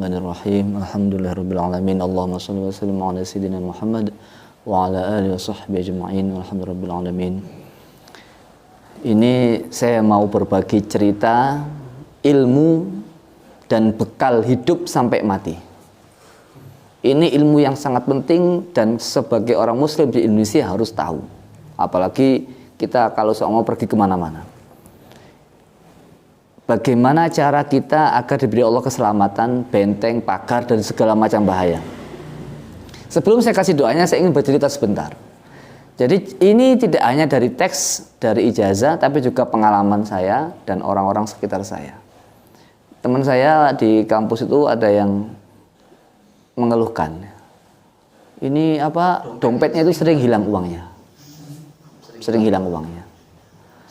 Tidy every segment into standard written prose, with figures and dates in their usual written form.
Bismillahirrahmanirrahim. Alhamdulillahirabbil alamin. Allahumma shalli wa sallim ala sayyidina Muhammad wa ala alihi wa sahbihi ajma'in. Alhamdulillahirabbil alamin. Ini saya mau berbagi cerita ilmu dan bekal hidup sampai mati. Ini ilmu yang sangat penting dan sebagai orang muslim di Indonesia harus tahu. Apalagi kita kalau mau pergi kemana-mana. Bagaimana cara kita agar diberi Allah keselamatan, benteng, pagar, dan segala macam bahaya. Sebelum saya kasih doanya, saya ingin bercerita sebentar. Jadi ini tidak hanya dari teks, dari ijazah, tapi juga pengalaman saya dan orang-orang sekitar saya. Teman saya di kampus itu ada yang mengeluhkan. Ini dompetnya itu sering hilang uangnya. Sering hilang uangnya.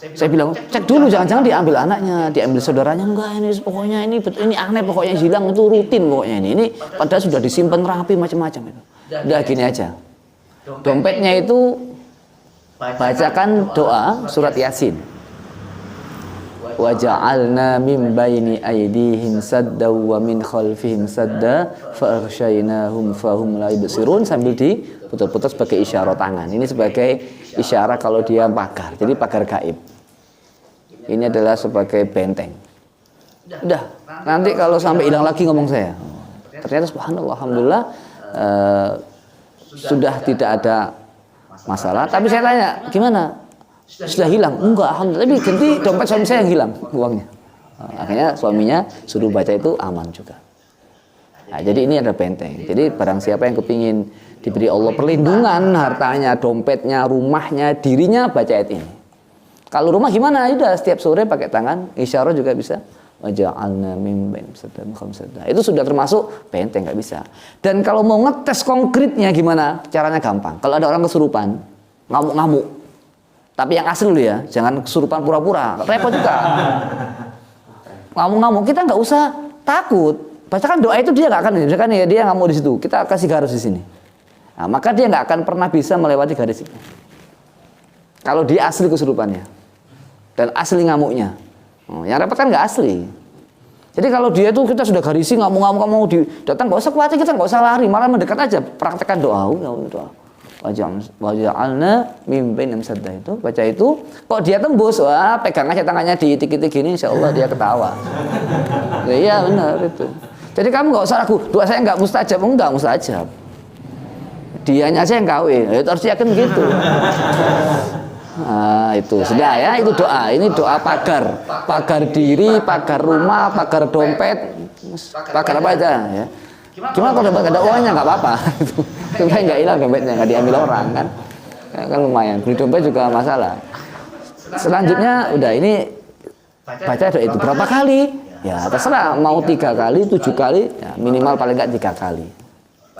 Saya bilang, cek dulu, jangan-jangan diambil anaknya, diambil saudaranya. Enggak, ini pokoknya ini aneh, pokoknya hilang itu rutin pokoknya ini padahal sudah disimpan rapi macam-macam itu. Udah gini aja. Dompetnya itu bacakan doa surat Yasin. Wa ja'alna min baini aydihim sadda wa min khalfihim sadda fa aghshaynahum fahum la yubsirun, sambil diputar-putar sebagai isyarat tangan. Ini sebagai isyarat kalau dia pagar. Jadi pagar gaib. Ini adalah sebagai benteng. Udah, nanti kalau sampai hilang lagi ngomong saya. Ternyata subhanallah, alhamdulillah sudah tidak ada masalah. Tapi saya tanya, gimana? Sudah hilang? Enggak, alhamdulillah. Tapi ganti dompet suami saya yang hilang uangnya. Akhirnya suaminya suruh baca itu aman juga. Nah, jadi ini ada benteng. Jadi barang siapa yang kepingin diberi Allah perlindungan, hartanya, dompetnya, rumahnya, dirinya, baca ayat ini. Kalau rumah gimana? Sudah setiap sore pakai tangan, isyarat juga bisa. Waja'alna min baini sadda khamsadda. Itu sudah termasuk benteng, nggak bisa. Dan kalau mau ngetes konkretnya gimana? Caranya gampang. Kalau ada orang kesurupan, ngamuk-ngamuk. Tapi yang asli dulu ya, jangan kesurupan pura-pura. Repot juga. Ngamuk-ngamuk, kita nggak usah takut. Bacakan doa itu, dia nggak akan, misalkan ya dia ngamuk di situ, kita kasih garis di sini. Nah, maka dia nggak akan pernah bisa melewati garis itu. Kalau dia asli kesurupannya dan asli ngamuknya, yang repot kan nggak asli. Jadi kalau dia itu kita sudah garisi ngamuk-ngamuk, mau datang nggak usah khawatir, kita nggak usah lari, malah mendekat aja, praktekkan doa. Waja'alna min baini sadda itu, baca itu, kok dia tembus, wah pegang aja tangannya diitik-itik gini, insya Allah dia ketawa. Iya benar itu. Jadi kamu nggak usah ragu, doa saya nggak mustajab, enggak mustajab. Dianya aja yang kawin, itu harus yakin gitu. Nah, itu sudah ya, itu doa. Ini doa pagar diri, pagar rumah, pagar dompet, pagar apa aja ya. Gimana kalau dompet ada uangnya nggak apa-apa, supaya nggak hilang dompetnya, nggak diambil orang kan lumayan. Beli dompet juga masalah. Selanjutnya udah ini baca doa itu berapa kali? Ya terserah, mau 3 kali, 7 kali, ya, minimal paling nggak 3 kali.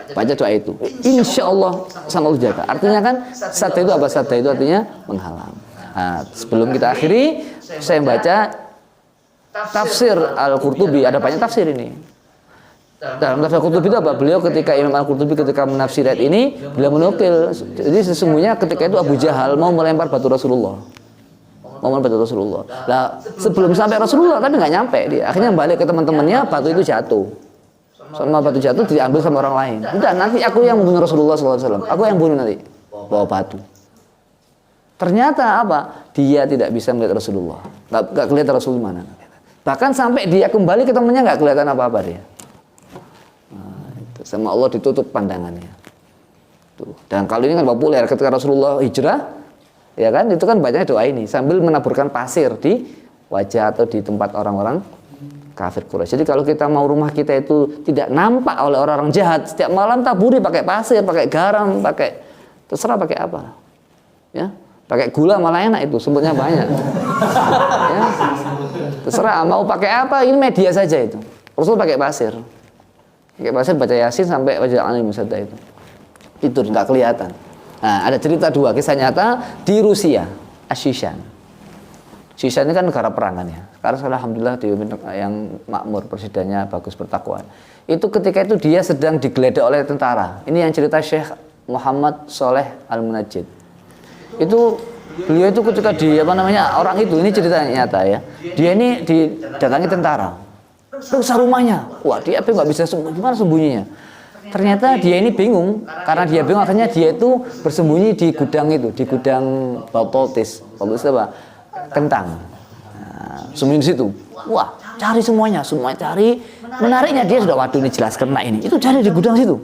Baca doa itu, insya Allah sama Allah jaga. Artinya kan sadda itu apa? Sadda itu artinya menghalang. Nah, sebelum kita akhiri, saya baca tafsir Al-Qurtubi. Ada banyak tafsir ini. Dalam tafsir Al-Qurtubi itu apa? Beliau ketika Imam Al-Qurtubi ketika menafsir ayat ini, beliau menukil. Jadi sesungguhnya ketika itu Abu Jahal mau melempar batu Rasulullah. Nah, sebelum sampai Rasulullah tapi nggak nyampe dia. Akhirnya balik ke teman-temannya, batu itu jatuh. Sama batu jatuh diambil sama orang lain. Udah, nanti aku yang membunuh Rasulullah SAW. Aku yang bunuh nanti. Bawa batu. Ternyata apa? Dia tidak bisa melihat Rasulullah. Nggak kelihatan Rasulullah mana. Bahkan sampai dia kembali ke temannya nggak kelihatan apa-apa dia. Nah, itu. Sama Allah ditutup pandangannya. Tuh. Dan kalau ini kan populer ketika Rasulullah hijrah, ya kan? Itu kan bacanya doa ini sambil menaburkan pasir di wajah atau di tempat orang-orang kafir Quraisy. Jadi kalau kita mau rumah kita itu tidak nampak oleh orang-orang jahat, setiap malam taburi pakai pasir, pakai garam, terserah pakai apa. Ya, pakai gula malah enak itu, sebutnya banyak. Ya. Terserah mau pakai apa, ini media saja itu. Rasul pakai pasir. Pakai pasir baca Yasin sampai waja'alna min sadda itu. Tidur enggak kelihatan. Nah, ada cerita 2 kisah nyata di Rusia, Ashishan. Shishan ini kan negara perang kan ya. Sekarang alhamdulillah yang makmur, presidennya bagus, bertakwa. Itu ketika itu dia sedang digeledah oleh tentara. Ini yang cerita Syekh Muhammad Soleh Al-Munajjid. Itu beliau itu ketika orang itu, ini ceritanya nyata ya. Dia ini didatangi tentara. rusak rumahnya. Wah, dia nggak bisa gimana sembunyinya. Ternyata dia ini bingung, karena dia bingung akhirnya dia itu bersembunyi di gudang itu, di gudang bapautis apa? Kentang. Nah, sembunyi di situ. Wah, cari semuanya cari. Menariknya dia sudah, waduh ini jelas kena ini. Itu cari di gudang situ.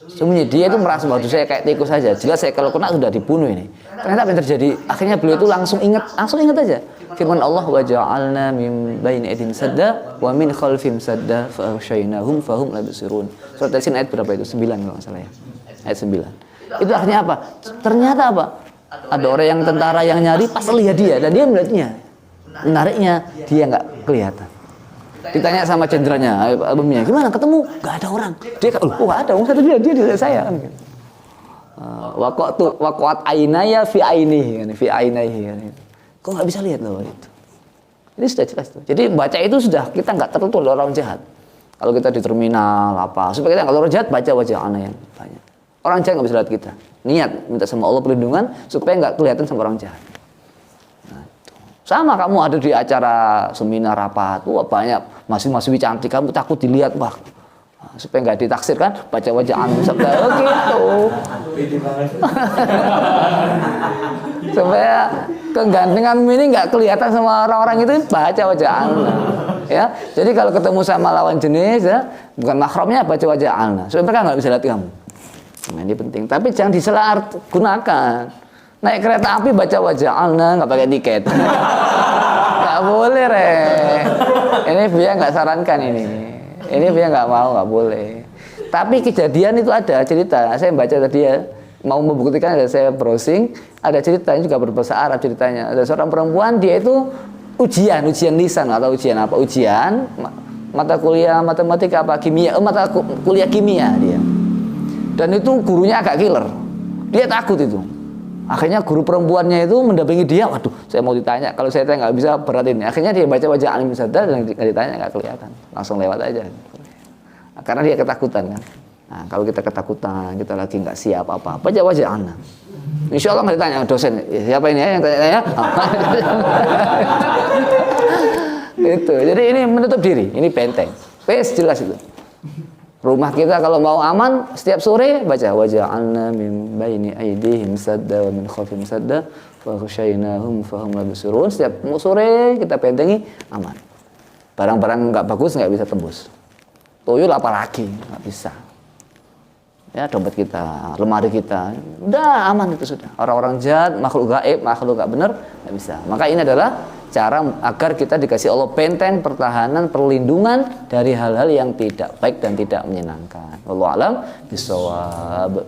Sembunyi, dia itu merasa waduh saya kayak tikus saja. Jelas saya kalau kena sudah dibunuh ini. Ternyata apa yang terjadi? Akhirnya beliau itu langsung ingat aja. Firman Allah, wa ja'alna min baini aydihim sadda wa min khalfihim sadda fa aghshaynahum fahum la yubsirun. Surat Yasin ayat berapa itu? 9 kalau enggak salah ya. Ayat 9. Itu akhirnya apa? Ternyata apa? Ada orang yang tentara yang nyari pas lihat dia dan dia melihatnya. Menariknya dia nggak kelihatan. Ditanya sama jenderalnya, albumnya, gimana ketemu? Gak ada orang. Dia ada orang, dia di saya kan. Waqat ainaya fi ainihi, fi ainihi kan. Kok nggak bisa lihat loh itu. Ini sudah jelas tuh. Jadi baca itu sudah kita nggak tertutup oleh orang jahat. Kalau kita di terminal apa, supaya kita nggak orang jahat baca wajah anak yang banyak. Orang jahat nggak bisa lihat kita. Niat minta sama Allah perlindungan supaya nggak kelihatan sama orang jahat. Sama kamu ada di acara seminar rapat, wah banyak mahasiswa cantik, kamu takut dilihat, wah supaya nggak ditaksir kan, baca wajah anu sabda gitu. Supaya kegantengan ini nggak kelihatan sama orang-orang itu, baca wajah anu. Ya, jadi kalau ketemu sama lawan jenis ya, bukan mahramnya baca wajah anu, supaya mereka nggak bisa lihat kamu. Nah, ini penting, tapi jangan gunakan. Naik kereta api baca wajah Alna, nggak pakai tiket. Nggak boleh, Ini Buya nggak sarankan ini. Ini Buya nggak mau, nggak boleh. Tapi kejadian itu ada cerita. Saya baca tadi ya, mau membuktikan, ada saya browsing, ada ceritanya juga berbahasa Arab ceritanya. Ada seorang perempuan, dia itu ujian lisan atau ujian apa? Ujian mata kuliah matematika apa kimia, mata kuliah kimia dia. Dan itu gurunya agak killer. Dia takut itu. Akhirnya guru perempuannya itu mendampingi dia. Waduh, saya mau ditanya. Kalau saya tanya nggak bisa berat ini. Akhirnya dia baca wajah alim sadar dan nggak ditanya, nggak kelihatan. Langsung lewat aja. Nah, karena dia ketakutan kan. Nah, kalau kita ketakutan, kita lagi nggak siap apa-apa, baca wajah anak. Insya Allah nggak ditanya dosen. Siapa ini ya yang tanya-tanya? Itu. Jadi ini menutup diri. Ini benteng. Pes jelas itu. Rumah kita kalau mau aman, setiap sore baca waja'alna min baini aydihim sadda wa min khalfihim sadda wa khasyaynahum fahum la yubsirun. Setiap sore kita bentengi aman. Barang-barang enggak bagus enggak bisa tembus. Tuyul apalagi enggak bisa. Ya, dompet kita, lemari kita, udah aman itu sudah. Orang-orang jahat, makhluk gaib, makhluk enggak benar enggak bisa. Maka ini adalah cara agar kita dikasih Allah benteng, pertahanan, perlindungan dari hal-hal yang tidak baik dan tidak menyenangkan. Wallahu a'lam bishawab.